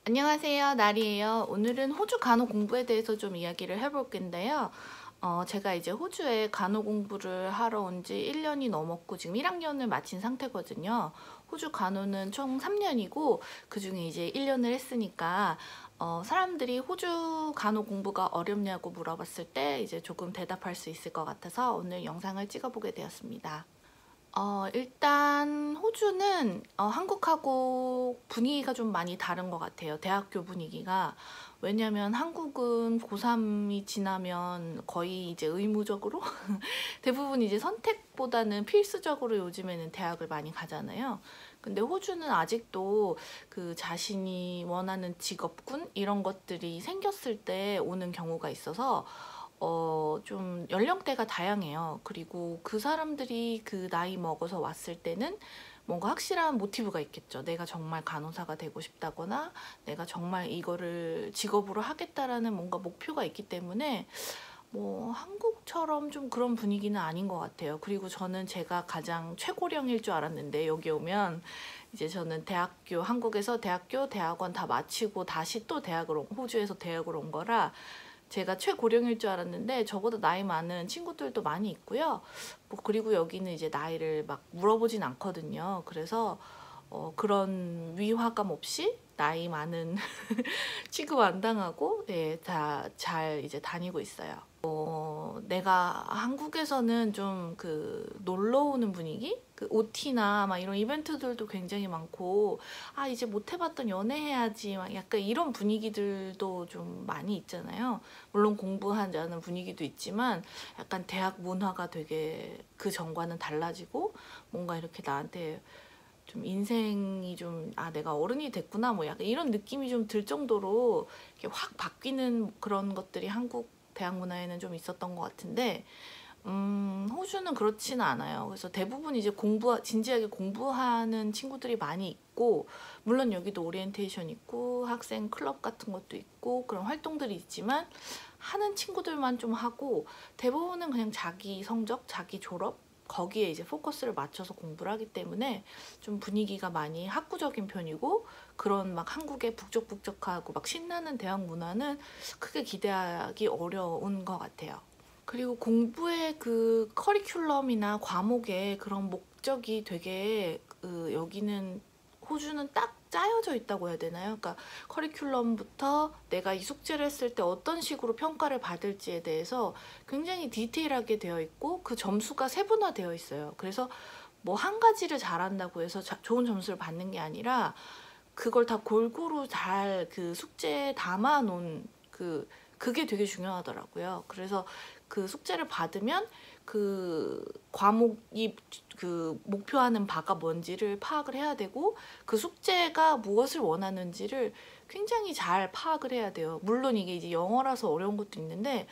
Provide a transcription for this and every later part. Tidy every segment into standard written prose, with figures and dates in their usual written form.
안녕하세요, 나리예요. 오늘은 호주 간호 공부에 대해서 좀 이야기를 해볼 건데요. 제가 이제 호주에 간호 공부를 하러 온 지 1년이 넘었고 지금 1학년을 마친 상태거든요. 호주 간호는 총 3년이고 그중에 이제 1년을 했으니까 사람들이 호주 간호 공부가 어렵냐고 물어봤을 때 이제 조금 대답할 수 있을 것 같아서 오늘 영상을 찍어보게 되었습니다. 일단 호주는 한국하고 분위기가 좀 많이 다른 것 같아요. 대학교 분위기가. 왜냐면 한국은 고3이 지나면 거의 이제 의무적으로 대부분 이제 선택보다는 필수적으로 요즘에는 대학을 많이 가잖아요. 근데 호주는 아직도 그 자신이 원하는 직업군 이런 것들이 생겼을 때 오는 경우가 있어서 좀 연령대가 다양해요. 그리고 그 사람들이 그 나이 먹어서 왔을 때는 뭔가 확실한 모티브가 있겠죠. 내가 정말 간호사가 되고 싶다거나 내가 정말 이거를 직업으로 하겠다라는 뭔가 목표가 있기 때문에 뭐 한국처럼 좀 그런 분위기는 아닌 것 같아요. 그리고 저는 제가 가장 최고령일 줄 알았는데 여기 오면 이제 저는 대학교, 한국에서 대학교, 대학원 다 마치고 다시 또 호주에서 대학을 온 거라 제가 최고령일 줄 알았는데 저보다 나이 많은 친구들도 많이 있고요. 뭐 그리고 여기는 이제 나이를 막 물어보진 않거든요. 그래서 그런 위화감 없이 나이 많은 취급 안 당하고 다 잘 이제 다니고 있어요. 내가 한국에서는 좀 그 놀러 오는 분위기? 그 OT나 막 이런 이벤트들도 굉장히 많고 이제 못 해봤던 연애 해야지 막 약간 이런 분위기들도 좀 많이 있잖아요. 물론 공부하자는 분위기도 있지만 약간 대학 문화가 되게 그 전과는 달라지고 뭔가 이렇게 나한테 좀 인생이 좀 내가 어른이 됐구나 뭐 약간 이런 느낌이 좀 들 정도로 이렇게 확 바뀌는 그런 것들이 한국 대학 문화에는 좀 있었던 것 같은데 호주는 그렇지는 않아요. 그래서 대부분 이제 진지하게 공부하는 친구들이 많이 있고, 물론 여기도 오리엔테이션 있고, 학생 클럽 같은 것도 있고, 그런 활동들이 있지만, 하는 친구들만 좀 하고, 대부분은 그냥 자기 성적, 자기 졸업, 거기에 이제 포커스를 맞춰서 공부를 하기 때문에 좀 분위기가 많이 학구적인 편이고, 그런 막 한국의 북적북적하고 막 신나는 대학 문화는 크게 기대하기 어려운 것 같아요. 그리고 공부의 그 커리큘럼이나 과목의 그런 목적이 되게 여기는 호주는 딱 짜여져 있다고 해야 되나요? 그러니까 커리큘럼부터 내가 이 숙제를 했을 때 어떤 식으로 평가를 받을지에 대해서 굉장히 디테일하게 되어 있고 그 점수가 세분화되어 있어요. 그래서 뭐 한 가지를 잘한다고 해서 좋은 점수를 받는 게 아니라 그걸 다 골고루 잘 그 숙제에 담아 놓은 그게 되게 중요하더라고요. 그래서 그 숙제를 받으면 그 과목이 그 목표하는 바가 뭔지를 파악을 해야 되고 그 숙제가 무엇을 원하는지를 굉장히 잘 파악을 해야 돼요. 물론 이게 이제 영어라서 어려운 것도 있는데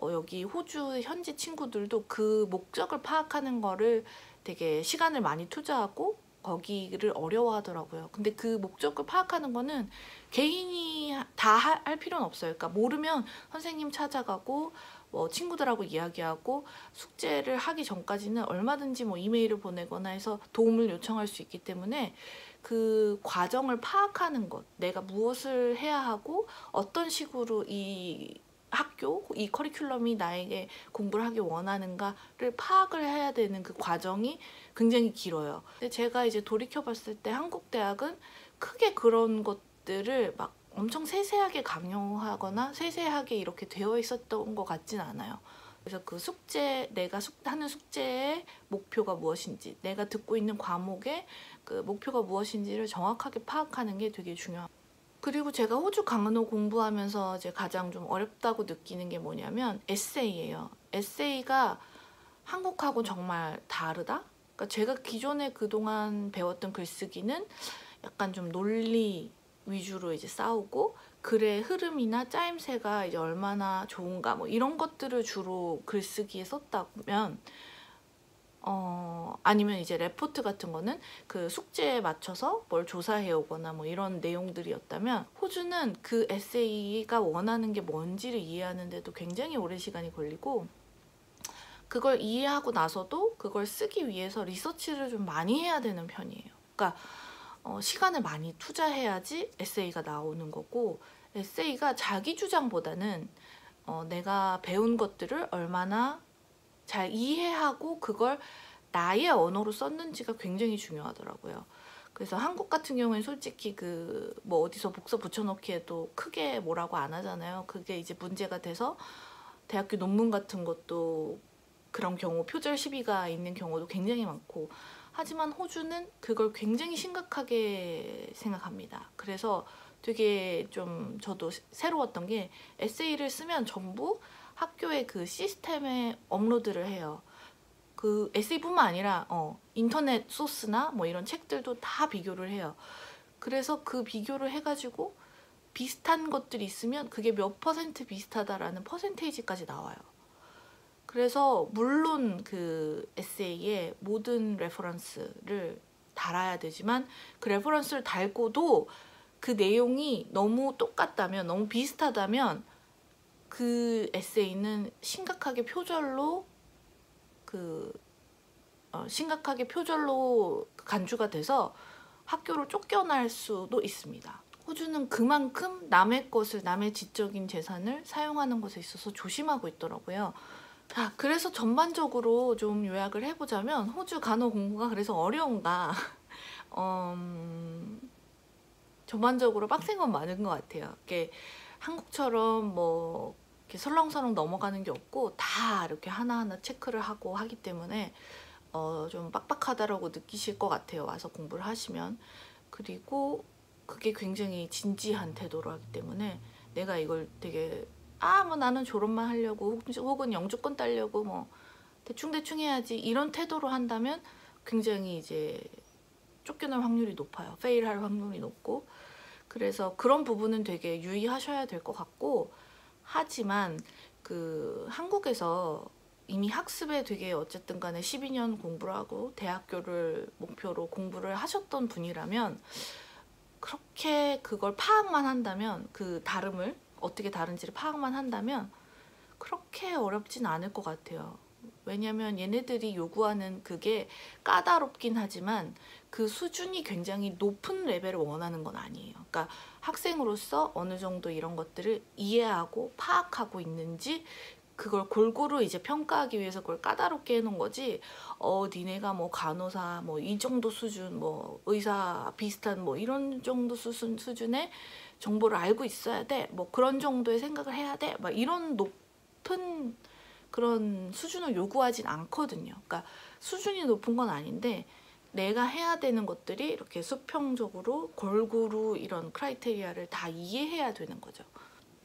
여기 호주 현지 친구들도 그 목적을 파악하는 거를 되게 시간을 많이 투자하고 거기를 어려워하더라고요. 근데 그 목적을 파악하는 거는 개인이 다 할 필요는 없어요. 그러니까 모르면 선생님 찾아가고 뭐 친구들하고 이야기하고 숙제를 하기 전까지는 얼마든지 뭐 이메일을 보내거나 해서 도움을 요청할 수 있기 때문에 그 과정을 파악하는 것, 내가 무엇을 해야 하고 어떤 식으로 이 학교, 이 커리큘럼이 나에게 공부를 하기 원하는가를 파악을 해야 되는 그 과정이 굉장히 길어요. 근데 제가 이제 돌이켜봤을 때 한국 대학은 크게 그런 것들을 막 엄청 세세하게 강요하거나 세세하게 이렇게 되어 있었던 것 같진 않아요. 그래서 그 숙제, 내가 하는 숙제의 목표가 무엇인지, 내가 듣고 있는 과목의 그 목표가 무엇인지를 정확하게 파악하는 게 되게 중요합니다. 그리고 제가 호주 강은호 공부하면서 이제 가장 좀 어렵다고 느끼는 게 뭐냐면 에세이예요. 에세이가 한국하고 정말 다르다? 그러니까 제가 기존에 그동안 배웠던 글쓰기는 약간 좀 논리 위주로 이제 싸우고 글의 흐름이나 짜임새가 이제 얼마나 좋은가 뭐 이런 것들을 주로 글쓰기에 썼다면 아니면 이제 레포트 같은 거는 그 숙제에 맞춰서 뭘 조사해 오거나 뭐 이런 내용들이었다면 호주는 그 에세이가 원하는 게 뭔지를 이해하는데도 굉장히 오랜 시간이 걸리고 그걸 이해하고 나서도 그걸 쓰기 위해서 리서치를 좀 많이 해야 되는 편이에요. 그러니까 시간을 많이 투자해야지 에세이가 나오는 거고, 에세이가 자기 주장보다는 내가 배운 것들을 얼마나 잘 이해하고 그걸 나의 언어로 썼는지가 굉장히 중요하더라고요. 그래서 한국 같은 경우에는 솔직히 그 뭐 어디서 복사 붙여넣기에도 크게 뭐라고 안 하잖아요. 그게 이제 문제가 돼서 대학교 논문 같은 것도 그런 경우 표절 시비가 있는 경우도 굉장히 많고, 하지만 호주는 그걸 굉장히 심각하게 생각합니다. 그래서 되게 좀 저도 새로웠던 게, 에세이를 쓰면 전부 학교의 그 시스템에 업로드를 해요. 그 에세이뿐만 아니라 인터넷 소스나 뭐 이런 책들도 다 비교를 해요. 그래서 그 비교를 해가지고 비슷한 것들이 있으면 그게 몇 퍼센트 비슷하다라는 퍼센테이지까지 나와요. 그래서 물론 그 에세이에 모든 레퍼런스를 달아야 되지만, 그 레퍼런스를 달고도 그 내용이 너무 똑같다면, 너무 비슷하다면 그 에세이는 심각하게 표절로 간주가 돼서 학교를 쫓겨날 수도 있습니다. 호주는 그만큼 남의 것을, 남의 지적인 재산을 사용하는 것에 있어서 조심하고 있더라고요. 자, 그래서 전반적으로 좀 요약을 해보자면, 호주 간호 공부가 그래서 어려운가? 전반적으로 빡센 건 많은 것 같아요. 이게 한국처럼 뭐 이렇게 설렁설렁 넘어가는 게 없고, 다 이렇게 하나하나 체크를 하고 하기 때문에 좀 빡빡하다라고 느끼실 것 같아요, 와서 공부를 하시면. 그리고 그게 굉장히 진지한 태도로 하기 때문에, 내가 이걸 되게 뭐 나는 졸업만 하려고 혹은 영주권 따려고 뭐 대충대충 해야지 이런 태도로 한다면 굉장히 이제 쫓겨날 확률이 높아요. 페일할 확률이 높고. 그래서 그런 부분은 되게 유의하셔야 될 것 같고, 하지만 그 한국에서 이미 학습에 되게 어쨌든 간에 12년 공부를 하고 대학교를 목표로 공부를 하셨던 분이라면, 그렇게 그걸 파악만 한다면, 그 다름을 어떻게 다른지를 파악만 한다면 그렇게 어렵진 않을 것 같아요. 왜냐면 얘네들이 요구하는 그게 까다롭긴 하지만 그 수준이 굉장히 높은 레벨을 원하는 건 아니에요. 그러니까 학생으로서 어느 정도 이런 것들을 이해하고 파악하고 있는지, 그걸 골고루 이제 평가하기 위해서 그걸 까다롭게 해놓은 거지, 니네가 뭐 간호사 뭐 이 정도 수준, 뭐 의사 비슷한 뭐 이런 정도 수준의 정보를 알고 있어야 돼, 뭐 그런 정도의 생각을 해야 돼, 막 이런 높은 그런 수준을 요구하진 않거든요. 그러니까 수준이 높은 건 아닌데, 내가 해야 되는 것들이 이렇게 수평적으로 골고루 이런 크라이테리아를 다 이해해야 되는 거죠.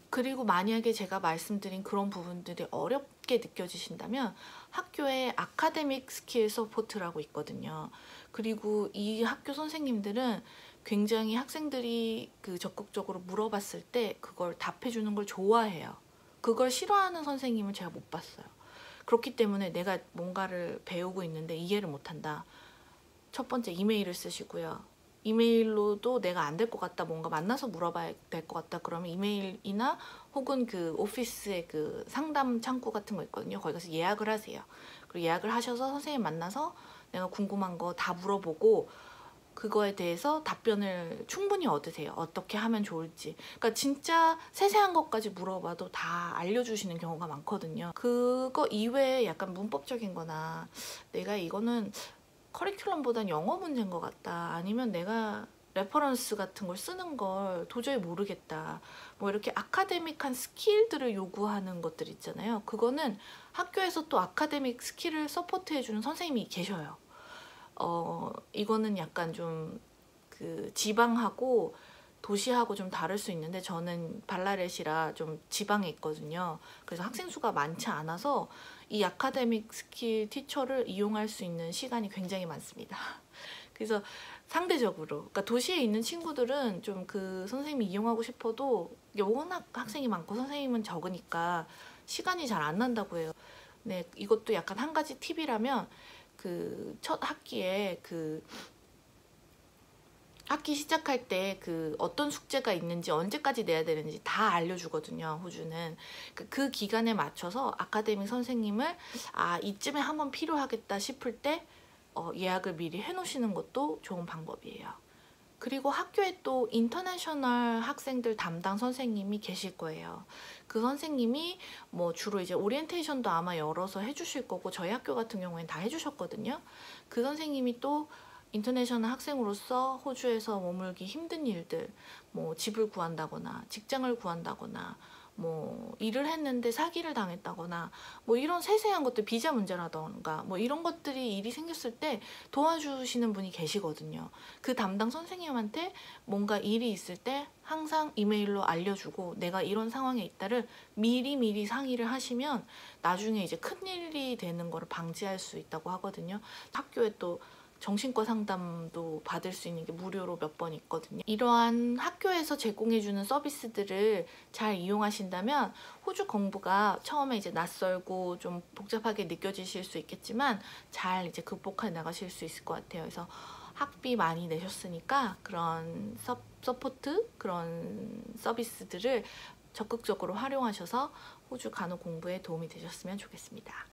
그리고 만약에 제가 말씀드린 그런 부분들이 어렵게 느껴지신다면, 학교에 아카데믹 스킬 서포트라고 있거든요. 그리고 이 학교 선생님들은 굉장히 학생들이 그 적극적으로 물어봤을 때 그걸 답해주는 걸 좋아해요. 그걸 싫어하는 선생님을 제가 못 봤어요. 그렇기 때문에 내가 뭔가를 배우고 있는데 이해를 못한다, 첫 번째 이메일을 쓰시고요. 이메일로도 내가 안 될 것 같다, 뭔가 만나서 물어봐야 될 것 같다, 그러면 이메일이나 혹은 그 오피스의 그 상담 창구 같은 거 있거든요. 거기 가서 예약을 하세요. 그리고 예약을 하셔서 선생님 만나서 내가 궁금한 거 다 물어보고 그거에 대해서 답변을 충분히 얻으세요. 어떻게 하면 좋을지. 그러니까 진짜 세세한 것까지 물어봐도 다 알려주시는 경우가 많거든요. 그거 이외에 약간 문법적인 거나, 내가 이거는 커리큘럼보단 영어 문제인 것 같다, 아니면 내가 레퍼런스 같은 걸 쓰는 걸 도저히 모르겠다, 뭐 이렇게 아카데믹한 스킬들을 요구하는 것들 있잖아요. 그거는 학교에서 또 아카데믹 스킬을 서포트해주는 선생님이 계셔요. 이거는 약간 좀 그 지방하고 도시하고 좀 다를 수 있는데, 저는 발라렛이라 좀 지방에 있거든요. 그래서 학생 수가 많지 않아서 이 아카데믹 스킬 티처를 이용할 수 있는 시간이 굉장히 많습니다. 그래서 상대적으로, 그러니까 도시에 있는 친구들은 좀 그 선생님이 이용하고 싶어도 이게 워낙 학생이 많고 선생님은 적으니까 시간이 잘 안 난다고 해요. 네, 이것도 약간 한 가지 팁이라면, 그 첫 학기에 그 학기 시작할 때 그 어떤 숙제가 있는지, 언제까지 내야 되는지 다 알려주거든요, 호주는. 그 기간에 맞춰서 아카데미 선생님을 이쯤에 한번 필요하겠다 싶을 때 예약을 미리 해놓으시는 것도 좋은 방법이에요. 그리고 학교에 또 인터내셔널 학생들 담당 선생님이 계실 거예요. 그 선생님이 뭐 주로 이제 오리엔테이션도 아마 열어서 해주실 거고, 저희 학교 같은 경우에는 다 해주셨거든요. 그 선생님이 또 인터내셔널 학생으로서 호주에서 머물기 힘든 일들, 뭐 집을 구한다거나 직장을 구한다거나 뭐 일을 했는데 사기를 당했다거나 뭐 이런 세세한 것들, 비자 문제라던가 뭐 이런 것들이 일이 생겼을 때 도와주시는 분이 계시거든요. 그 담당 선생님한테 뭔가 일이 있을 때 항상 이메일로 알려주고, 내가 이런 상황에 있다를 미리 상의를 하시면 나중에 이제 큰일이 되는 거를 방지할 수 있다고 하거든요. 학교에 또 정신과 상담도 받을 수 있는 게 무료로 몇 번 있거든요. 이러한 학교에서 제공해주는 서비스들을 잘 이용하신다면 호주 공부가 처음에 이제 낯설고 좀 복잡하게 느껴지실 수 있겠지만 잘 이제 극복해 나가실 수 있을 것 같아요. 그래서 학비 많이 내셨으니까 그런 서포트, 그런 서비스들을 적극적으로 활용하셔서 호주 간호 공부에 도움이 되셨으면 좋겠습니다.